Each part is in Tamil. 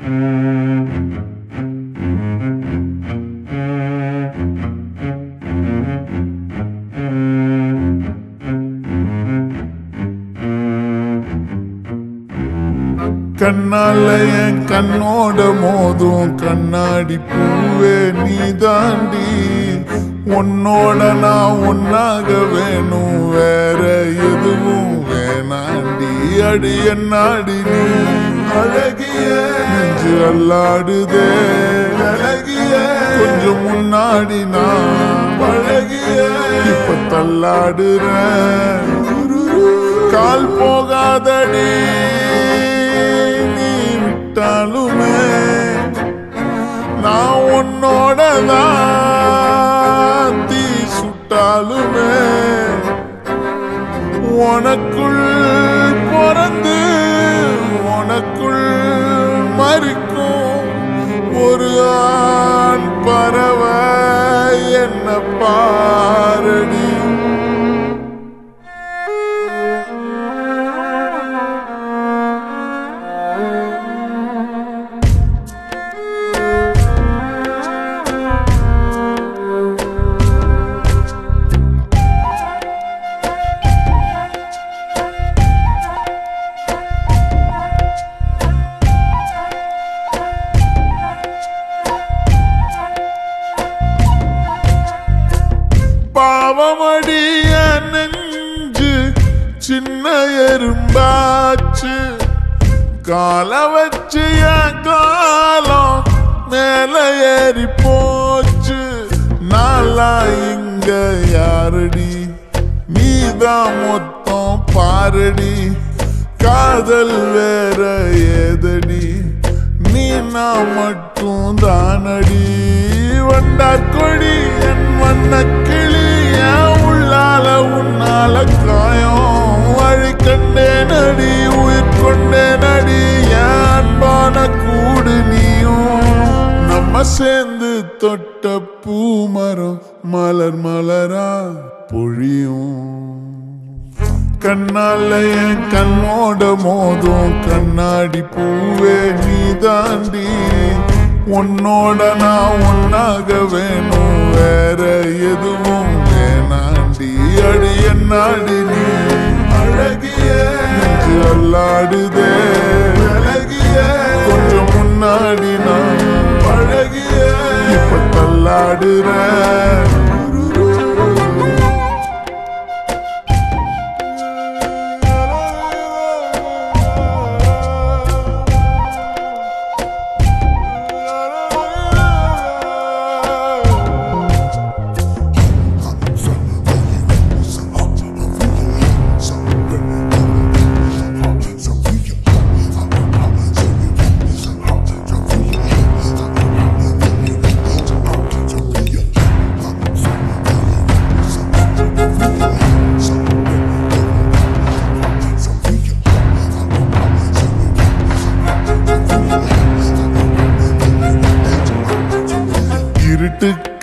கண்ணால என் கண்ணோட மோதும் கண்ணாடி பூவே நீ தாண்டி, உன்னோட நான் ஒன்னாக வேணும் வேற எதுவும் வேணாண்டி. அடி என்னாடி நீ அழகிய நெஞ்சு அல்லாடுதே அழகிய, கொஞ்சம் முன்னாடி நான் பழகிய இப்ப தள்ளாடுற கால் போகாதடி விட்டாலுமே நான் உன்னோட தான் தீ சுட்டாலுமே உனக்குள் பிறந்து உனக்குள் மறிக்கும் ஒரு ஆண் பறவை என்ன பாரடி. பாவமடிய நெஞ்சு சின்ன எறும்பாச்சு, கால வச்சு என் காலம் மேல ஏறி போச்சு. நாளா இங்க யாரடி நீதான் மொத்தம் பாரடி, காதல் வேற ஏதடி நீ நான் மட்டும் தானடி. வண்டார் கொடி என் வண்ண கிளி என் உள்ளால உன்னால காயம் வழி கண்டே நடி உயிர் கொண்டே நடி என் அன்பான கூடு நீயும். நம்ம சேர்ந்து தொட்ட பூமரம் மலர் மலரா பொழியும். கண்ணால என் கண்ணோட மோதும் கண்ணாடி பூவே நீ தாண்டி, உன்னோட நான் ஒன்னாக வேணும் வேற எதுவும் வேணாண்டி. அடி என்னாடி நீ அழகிய நெஞ்சு அல்லாடுதே அழகிய, கொஞ்சம் முன்னாடி நான் பழகிய இப்ப தள்ளாடுற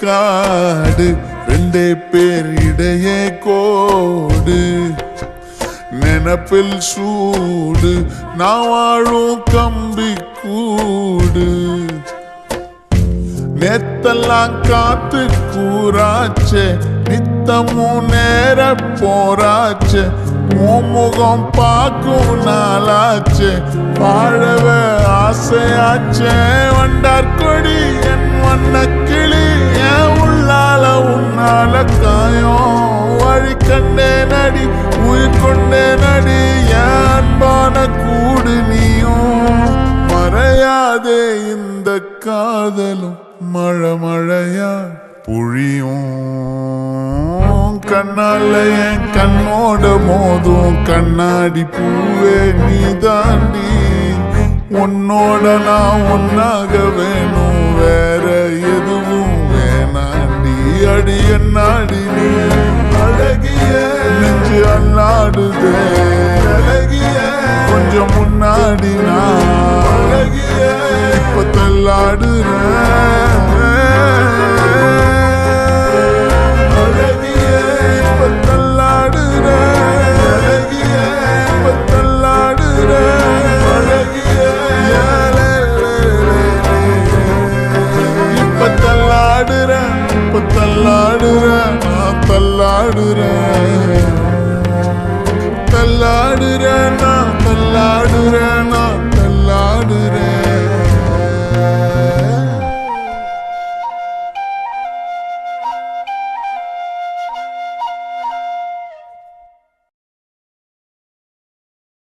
காடு ரெண்டே பேர் இடையே கோடு, நினப்பில் சூடு நான் வாழும் கம்பி கூடு. நேத்தெல்லாம் காத்து கூறாச்சே நித்தமும் நேர போராச்சே, முகம் பார்க்கும் நாளாச்சே வாழவே ஆசையாச்சே. வண்டார் கொடி என் வண்ண கிளி என் உள்ளால உன்னால காயம் வழி கண்டே நடி உயிர் கொண்டே நடி என் அன்பான கூடு நீயும். மறையாதே இந்த காதலும் மழை மழையா புழியும். கண்ணால என் கண்ணோட மோதும் கண்ணாடி பூவே நீ தாண்டி, உன்னோட நான் ஒன்னாக வேணும் வேற எதுவும் வேணாண்டி. அடி என்னாடி நீ அழகிய நெஞ்சு அல்லாடுதே அழகிய, கொஞ்சம் முன்னாடி நான் அழகிய இப்ப தள்ளாடுற தள்ளாடுறேன் நான் தள்ளாடுறேன் தள்ளாடுறேன் நான் தள்ளாடுறேன்